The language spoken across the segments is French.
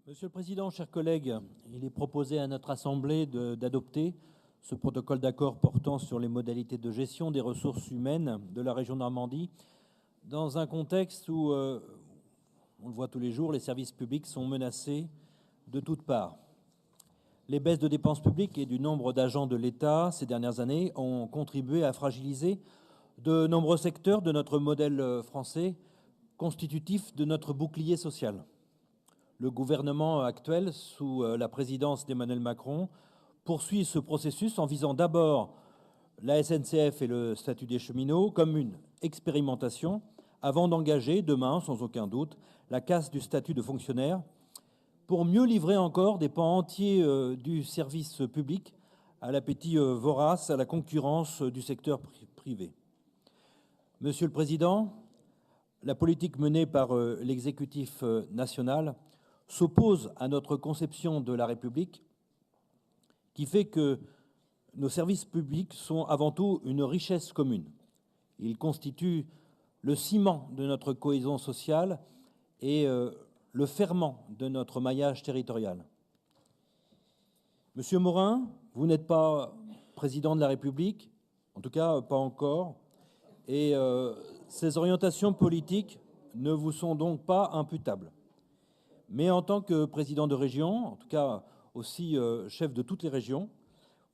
Monsieur le Président, chers collègues, il est proposé à notre Assemblée d'adopter ce protocole d'accord portant sur les modalités de gestion des ressources humaines de la région Normandie dans un contexte où, on le voit tous les jours, les services publics sont menacés de toutes parts. Les baisses de dépenses publiques et du nombre d'agents de l'État ces dernières années ont contribué à fragiliser de nombreux secteurs de notre modèle français constitutif de notre bouclier social. Le gouvernement actuel, sous la présidence d'Emmanuel Macron, poursuit ce processus en visant d'abord la SNCF et le statut des cheminots comme une expérimentation avant d'engager demain, sans aucun doute, la casse du statut de fonctionnaire pour mieux livrer encore des pans entiers du service public à l'appétit vorace, à la concurrence du secteur privé. Monsieur le Président, la politique menée par l'exécutif national s'oppose à notre conception de la République qui fait que nos services publics sont avant tout une richesse commune. Ils constituent le ciment de notre cohésion sociale et le ferment de notre maillage territorial. Monsieur Morin, vous n'êtes pas président de la République, en tout cas pas encore, et ces orientations politiques ne vous sont donc pas imputables. Mais en tant que président de région, en tout cas aussi chef de toutes les régions,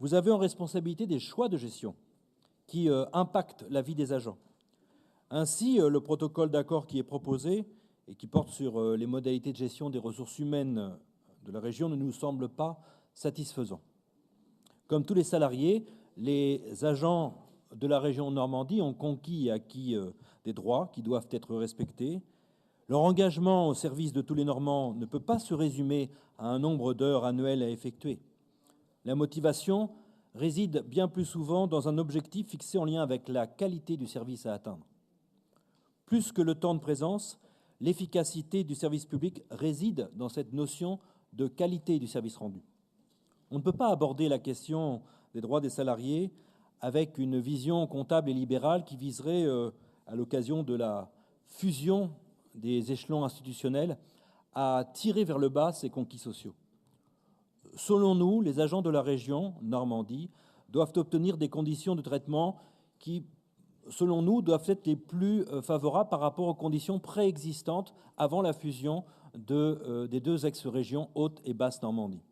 vous avez en responsabilité des choix de gestion qui impactent la vie des agents. Ainsi, le protocole d'accord qui est proposé et qui porte sur les modalités de gestion des ressources humaines de la région ne nous semble pas satisfaisant. Comme tous les salariés, les agents de la région Normandie ont conquis et acquis des droits qui doivent être respectés. Leur engagement au service de tous les Normands ne peut pas se résumer à un nombre d'heures annuelles à effectuer. La motivation réside bien plus souvent dans un objectif fixé en lien avec la qualité du service à atteindre. Plus que le temps de présence, l'efficacité du service public réside dans cette notion de qualité du service rendu. On ne peut pas aborder la question des droits des salariés avec une vision comptable et libérale qui viserait, à l'occasion de la fusion des échelons institutionnels, à tirer vers le bas ces conquis sociaux. Selon nous, les agents de la région Normandie doivent obtenir des conditions de traitement qui, selon nous, doivent être les plus favorables par rapport aux conditions préexistantes avant la fusion des deux ex-régions Haute et Basse Normandie.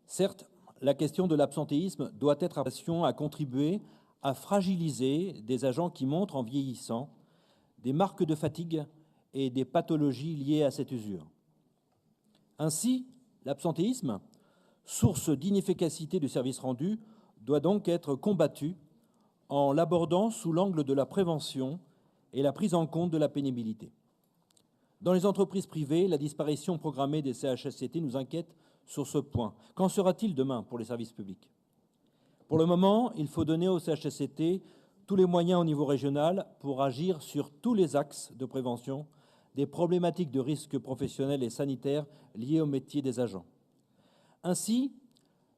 Certes, la question de l'absentéisme doit être à contribuer à fragiliser des agents qui montrent, en vieillissant, des marques de fatigue et des pathologies liées à cette usure. Ainsi, l'absentéisme, source d'inefficacité du service rendu, doit donc être combattu en l'abordant sous l'angle de la prévention et la prise en compte de la pénibilité. Dans les entreprises privées, la disparition programmée des CHSCT nous inquiète sur ce point. Qu'en sera-t-il demain pour les services publics ? Pour le moment, il faut donner aux CHSCT tous les moyens au niveau régional pour agir sur tous les axes de prévention des problématiques de risques professionnels et sanitaires liés au métier des agents. Ainsi,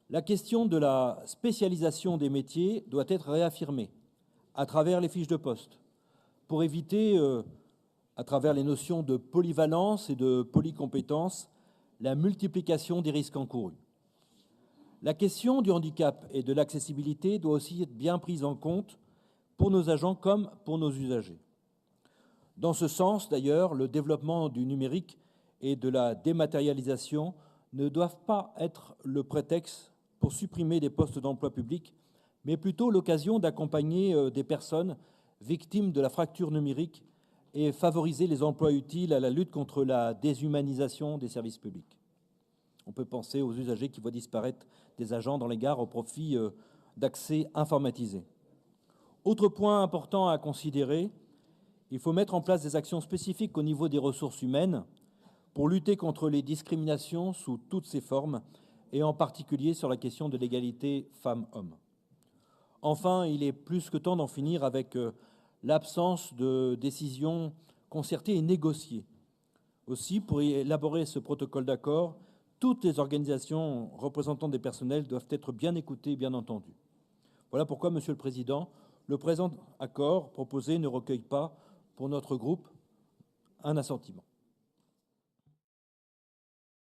la question de la spécialisation des métiers doit être réaffirmée à travers les fiches de poste pour éviter, à travers les notions de polyvalence et de polycompétence, la multiplication des risques encourus. La question du handicap et de l'accessibilité doit aussi être bien prise en compte pour nos agents comme pour nos usagers. Dans ce sens, d'ailleurs, le développement du numérique et de la dématérialisation ne doivent pas être le prétexte pour supprimer des postes d'emploi publics, mais plutôt l'occasion d'accompagner des personnes victimes de la fracture numérique et favoriser les emplois utiles à la lutte contre la déshumanisation des services publics. On peut penser aux usagers qui voient disparaître des agents dans les gares au profit d'accès informatisés. Autre point important à considérer, il faut mettre en place des actions spécifiques au niveau des ressources humaines pour lutter contre les discriminations sous toutes ses formes et en particulier sur la question de l'égalité femmes-hommes. Enfin, il est plus que temps d'en finir avec l'absence de décisions concertées et négociées. Aussi, pour élaborer ce protocole d'accord, toutes les organisations représentant des personnels doivent être bien écoutées et bien entendues. Voilà pourquoi, Monsieur le Président, le présent accord proposé ne recueille pas, pour notre groupe, un assentiment.